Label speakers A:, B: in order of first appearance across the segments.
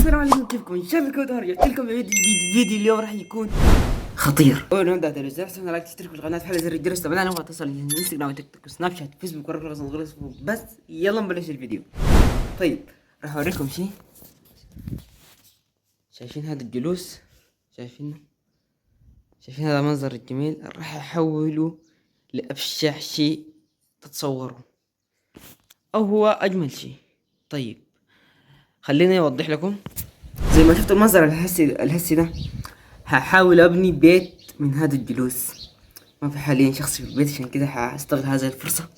A: السلام عليكم، كيفكم؟ ان شاء الله كنتوا رجعت لكم فيديو اليوم راح يكون خطير. اول ما نبدا الفيديو لا تنسوا لايك، تشتركوا في القناه، تفعلوا زر الجرس، طبعا انا اتصل انستغرام وتيك توك وسناب شات فيسبوك ورقم بس. يلا نبلش الفيديو. طيب راح اوريكم شيء. شايفين هذا الجلوس؟ شايفين هذا المنظر الجميل؟ راح احوله لابشع شيء تتصوروا، او هو اجمل شيء. طيب خليني اوضح لكم. زي ما شفتوا المنظر الهسي ده، هحاول ابني بيت من هذا الجلوس. ما في حاليا شخص في البيت، عشان كده هستغل هذه الفرصة.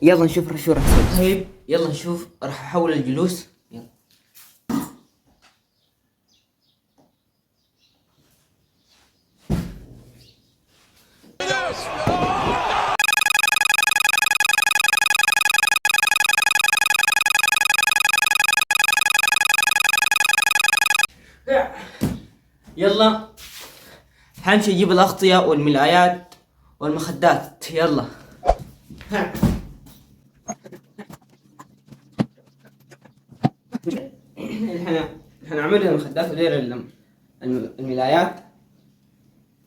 A: يلا نشوف شو راح اسوي. طيب يلا نشوف. راح احول الجلوس. يلا. يلا حنمشي اجيب الاغطية والملايات والمخدات. يلا هنعمل المخدات ودير الملايات.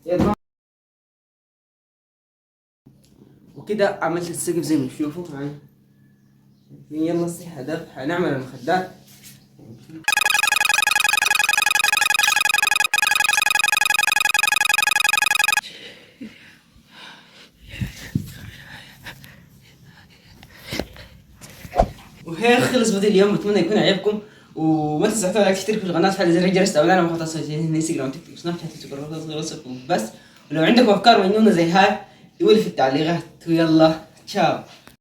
A: يلا وكده عملت السقف زي ما تشوفوا معي. يلا الصحة ده هنعمل المخدات. وهيك خلص فيديو اليوم، بتمنى يكون عجبكم. وما تنسوا لايك، تشتركوا في القناه، تفعلوا زر الجرس، تابعونا على مواقع انستغرام تيك توك سناب شات بس. ولو عندكم افكار مجنونه زي هاي قولوا في التعليقات. ويلا تشاو.